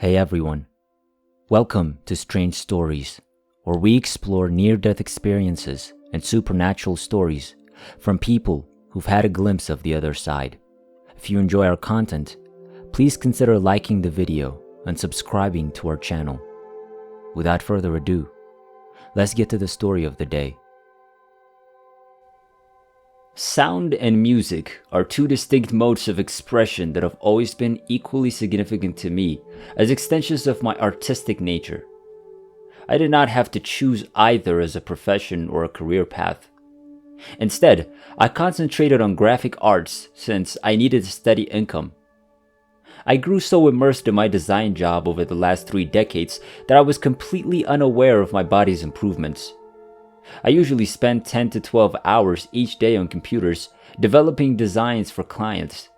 Hey everyone, welcome to Strange Stories, where we explore near-death experiences and supernatural stories from people who've had a glimpse of the other side. If you enjoy our content, please consider liking the video and subscribing to our channel. Without further ado, let's get to the story of the day. Sound and music are two distinct modes of expression that have always been equally significant to me as extensions of my artistic nature. I did not have to choose either as a profession or a career path. Instead, I concentrated on graphic arts since I needed a steady income. I grew so immersed in my design job over the last 3 decades that I was completely unaware of my body's improvements. I usually spend 10 to 12 hours each day on computers, developing designs for clients.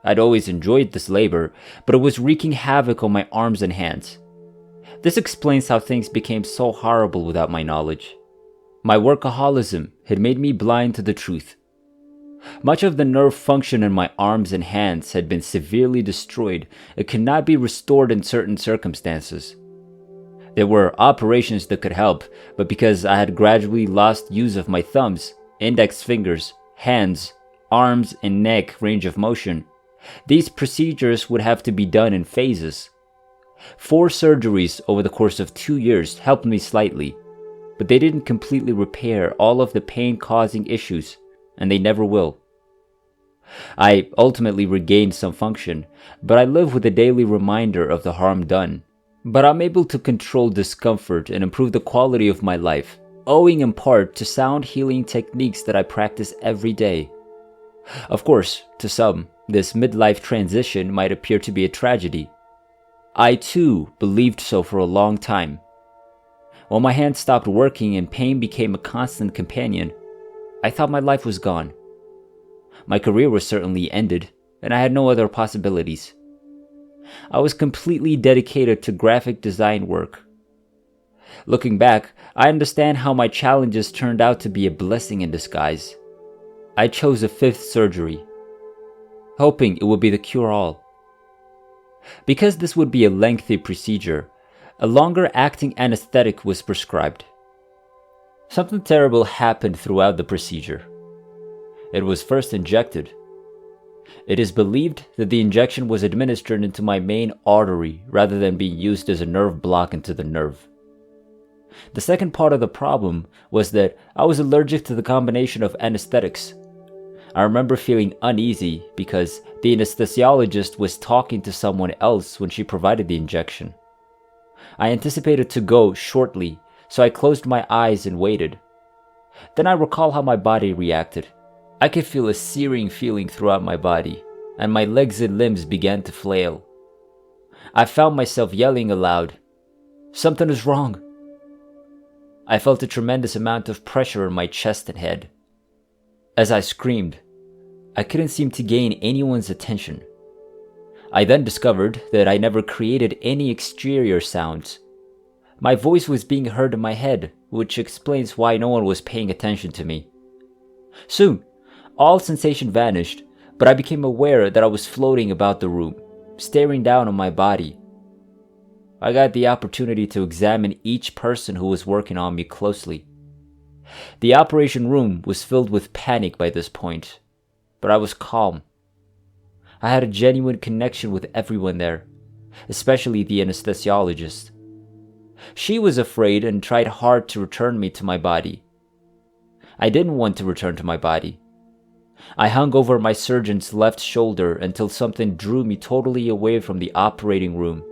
I'd always enjoyed this labor, but it was wreaking havoc on my arms and hands. This explains how things became so horrible without my knowledge. My workaholism had made me blind to the truth. Much of the nerve function in my arms and hands had been severely destroyed and could not be restored in certain circumstances. There were operations that could help, but because I had gradually lost use of my thumbs, index fingers, hands, arms, and neck range of motion, these procedures would have to be done in phases. 4 surgeries over the course of 2 years helped me slightly, but they didn't completely repair all of the pain-causing issues, and they never will. I ultimately regained some function, but I live with a daily reminder of the harm done. But I'm able to control discomfort and improve the quality of my life, owing in part to sound healing techniques that I practice every day. Of course, to some, this midlife transition might appear to be a tragedy. I too believed so for a long time. When my hands stopped working and pain became a constant companion, I thought my life was gone. My career was certainly ended, and I had no other possibilities. I was completely dedicated to graphic design work. Looking back, I understand how my challenges turned out to be a blessing in disguise. I chose a 5th surgery, hoping it would be the cure-all. Because this would be a lengthy procedure, a longer-acting anesthetic was prescribed. Something terrible happened throughout the procedure. It was first injected. It is believed that the injection was administered into my main artery rather than being used as a nerve block into the nerve. The second part of the problem was that I was allergic to the combination of anesthetics. I remember feeling uneasy because the anesthesiologist was talking to someone else when she provided the injection. I anticipated to go shortly, so I closed my eyes and waited. Then I recall how my body reacted. I could feel a searing feeling throughout my body, and my legs and limbs began to flail. I found myself yelling aloud, "Something is wrong!" I felt a tremendous amount of pressure in my chest and head. As I screamed, I couldn't seem to gain anyone's attention. I then discovered that I never created any exterior sounds. My voice was being heard in my head, which explains why no one was paying attention to me. Soon, all sensation vanished, but I became aware that I was floating about the room, staring down on my body. I got the opportunity to examine each person who was working on me closely. The operation room was filled with panic by this point, but I was calm. I had a genuine connection with everyone there, especially the anesthesiologist. She was afraid and tried hard to return me to my body. I didn't want to return to my body. I hung over my surgeon's left shoulder until something drew me totally away from the operating room.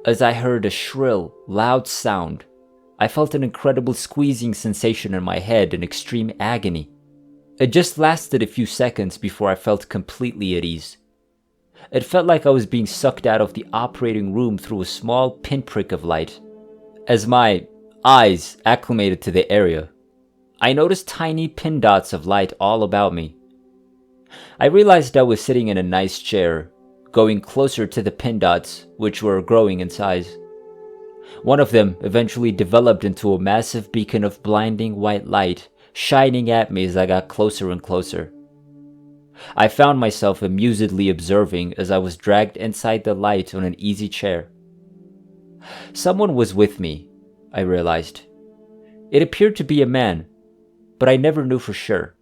As I heard a shrill, loud sound, I felt an incredible squeezing sensation in my head in extreme agony. It just lasted a few seconds before I felt completely at ease. It felt like I was being sucked out of the operating room through a small pinprick of light. As my eyes acclimated to the area, I noticed tiny pin dots of light all about me. I realized I was sitting in a nice chair, going closer to the pin dots, which were growing in size. One of them eventually developed into a massive beacon of blinding white light, shining at me as I got closer and closer. I found myself amusedly observing as I was dragged inside the light on an easy chair. Someone was with me, I realized. It appeared to be a man, but I never knew for sure.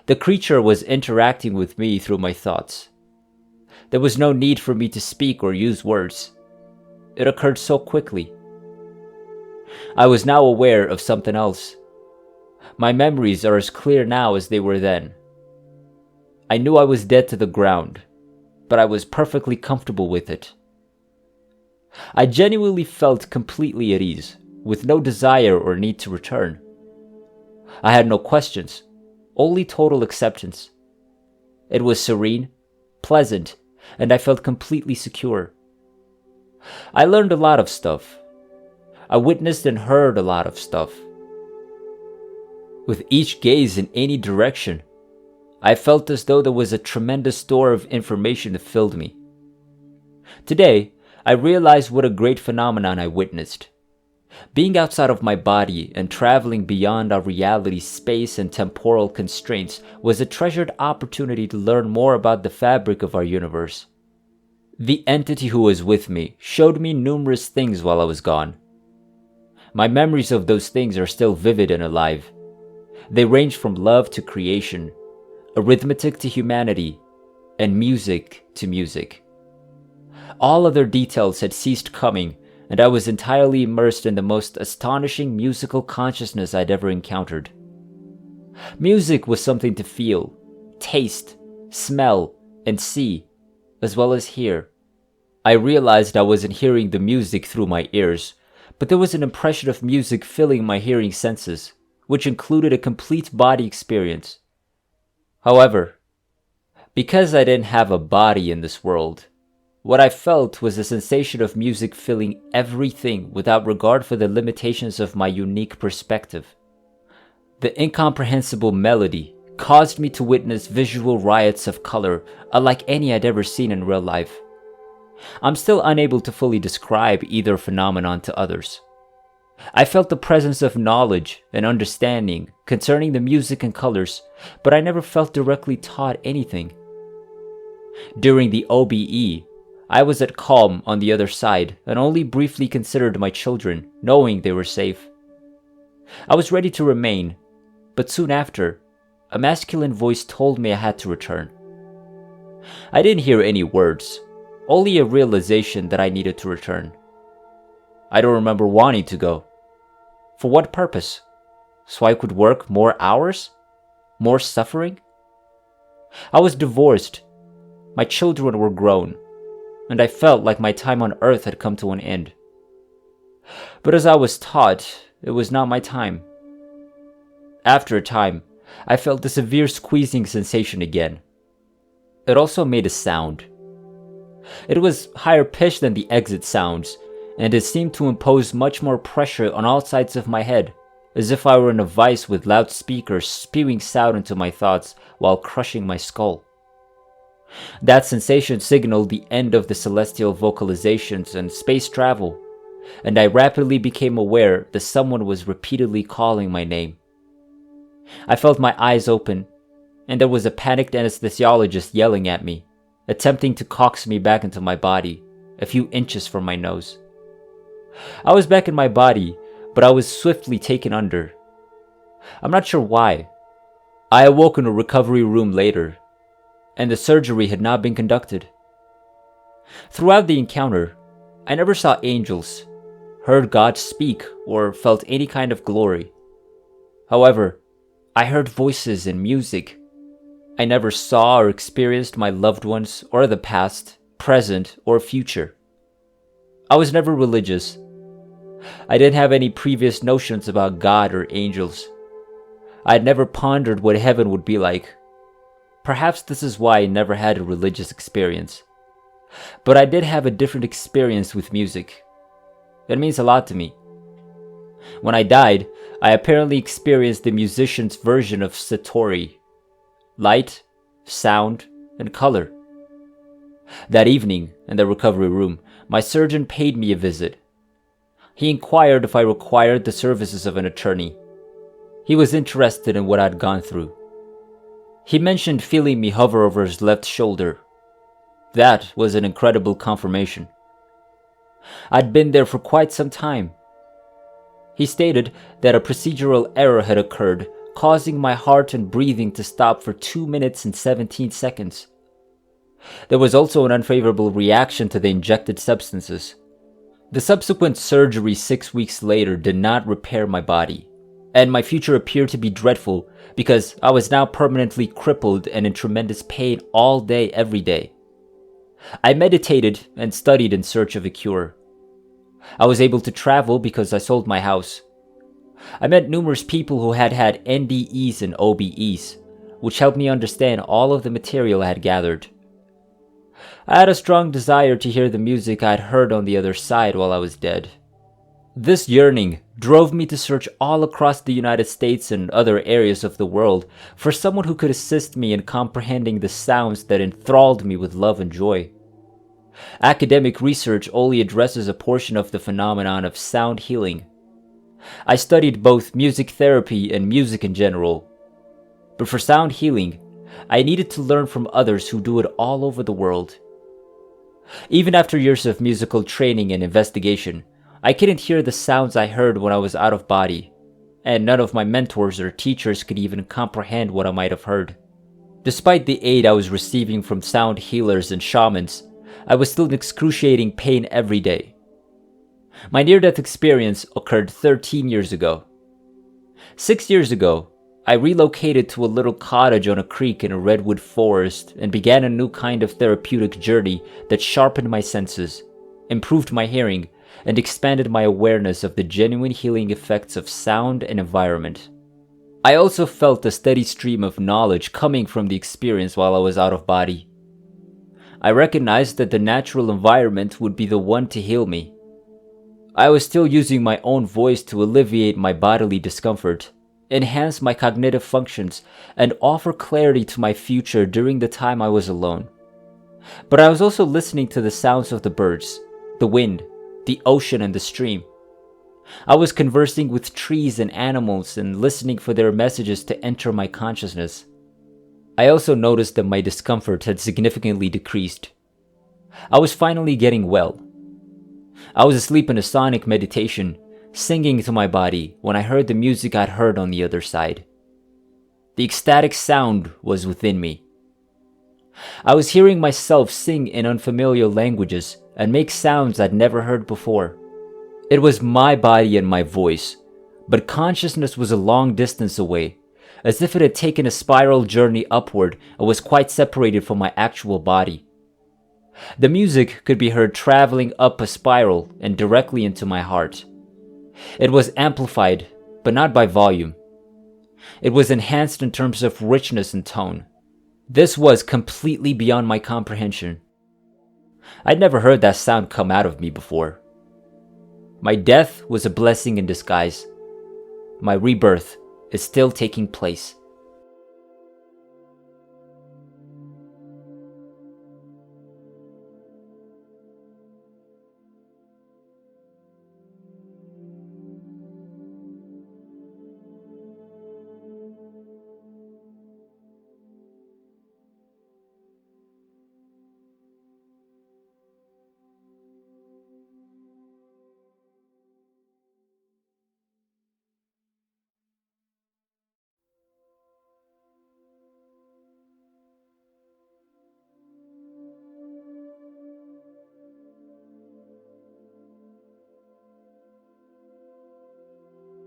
The creature was interacting with me through my thoughts. There was no need for me to speak or use words. It occurred so quickly. I was now aware of something else. My memories are as clear now as they were then. I knew I was dead to the ground, but I was perfectly comfortable with it. I genuinely felt completely at ease, with no desire or need to return. I had no questions, only total acceptance. It was serene, pleasant, and I felt completely secure. I learned a lot of stuff. I witnessed and heard a lot of stuff. With each gaze in any direction, I felt as though there was a tremendous store of information that filled me. Today, I realized what a great phenomenon I witnessed. Being outside of my body and traveling beyond our reality's space and temporal constraints was a treasured opportunity to learn more about the fabric of our universe. The entity who was with me showed me numerous things while I was gone. My memories of those things are still vivid and alive. They range from love to creation, arithmetic to humanity, and music to music. All other details had ceased coming, and I was entirely immersed in the most astonishing musical consciousness I'd ever encountered. Music was something to feel, taste, smell, and see, as well as hear. I realized I wasn't hearing the music through my ears, but there was an impression of music filling my hearing senses, which included a complete body experience. However, because I didn't have a body in this world, what I felt was a sensation of music filling everything without regard for the limitations of my unique perspective. The incomprehensible melody caused me to witness visual riots of color unlike any I'd ever seen in real life. I'm still unable to fully describe either phenomenon to others. I felt the presence of knowledge and understanding concerning the music and colors, but I never felt directly taught anything. During the OBE, I was at calm on the other side and only briefly considered my children, knowing they were safe. I was ready to remain, but soon after, a masculine voice told me I had to return. I didn't hear any words, only a realization that I needed to return. I don't remember wanting to go. For what purpose? So I could work more hours? More suffering? I was divorced. My children were grown, and I felt like my time on earth had come to an end. But as I was taught, it was not my time. After a time, I felt the severe squeezing sensation again. It also made a sound. It was higher pitched than the exit sounds, and it seemed to impose much more pressure on all sides of my head, as if I were in a vice with loudspeakers spewing sound into my thoughts while crushing my skull. That sensation signaled the end of the celestial vocalizations and space travel, and I rapidly became aware that someone was repeatedly calling my name. I felt my eyes open, and there was a panicked anesthesiologist yelling at me, attempting to coax me back into my body, a few inches from my nose. I was back in my body, but I was swiftly taken under. I'm not sure why. I awoke in a recovery room later, and the surgery had not been conducted. Throughout the encounter, I never saw angels, heard God speak, or felt any kind of glory. However, I heard voices and music. I never saw or experienced my loved ones or the past, present, or future. I was never religious. I didn't have any previous notions about God or angels. I had never pondered what heaven would be like. Perhaps this is why I never had a religious experience. But I did have a different experience with music. It means a lot to me. When I died, I apparently experienced the musician's version of Satori. Light, sound, and color. That evening, in the recovery room, my surgeon paid me a visit. He inquired if I required the services of an attorney. He was interested in what I'd gone through. He mentioned feeling me hover over his left shoulder. That was an incredible confirmation. I'd been there for quite some time. He stated that a procedural error had occurred, causing my heart and breathing to stop for 2 minutes and 17 seconds. There was also an unfavorable reaction to the injected substances. The subsequent surgery 6 weeks later did not repair my body, and my future appeared to be dreadful because I was now permanently crippled and in tremendous pain all day, every day. I meditated and studied in search of a cure. I was able to travel because I sold my house. I met numerous people who had had NDEs and OBEs, which helped me understand all of the material I had gathered. I had a strong desire to hear the music I had heard on the other side while I was dead. This yearning drove me to search all across the United States and other areas of the world for someone who could assist me in comprehending the sounds that enthralled me with love and joy. Academic research only addresses a portion of the phenomenon of sound healing. I studied both music therapy and music in general. But for sound healing, I needed to learn from others who do it all over the world. Even after years of musical training and investigation, I couldn't hear the sounds I heard when I was out of body, and none of my mentors or teachers could even comprehend what I might have heard. Despite the aid I was receiving from sound healers and shamans, I was still in excruciating pain every day. My near-death experience occurred 13 years ago. 6 years ago, I relocated to a little cottage on a creek in a redwood forest and began a new kind of therapeutic journey that sharpened my senses, improved my hearing, and expanded my awareness of the genuine healing effects of sound and environment. I also felt a steady stream of knowledge coming from the experience while I was out of body. I recognized that the natural environment would be the one to heal me. I was still using my own voice to alleviate my bodily discomfort, enhance my cognitive functions, and offer clarity to my future during the time I was alone. But I was also listening to the sounds of the birds, the wind, the ocean, and the stream. I was conversing with trees and animals and listening for their messages to enter my consciousness. I also noticed that my discomfort had significantly decreased. I was finally getting well. I was asleep in a sonic meditation, singing to my body when I heard the music I'd heard on the other side. The ecstatic sound was within me. I was hearing myself sing in unfamiliar languages and make sounds I'd never heard before. It was my body and my voice, but consciousness was a long distance away, as if it had taken a spiral journey upward and was quite separated from my actual body. The music could be heard traveling up a spiral and directly into my heart. It was amplified, but not by volume. It was enhanced in terms of richness and tone. This was completely beyond my comprehension. I'd never heard that sound come out of me before. My death was a blessing in disguise. My rebirth is still taking place.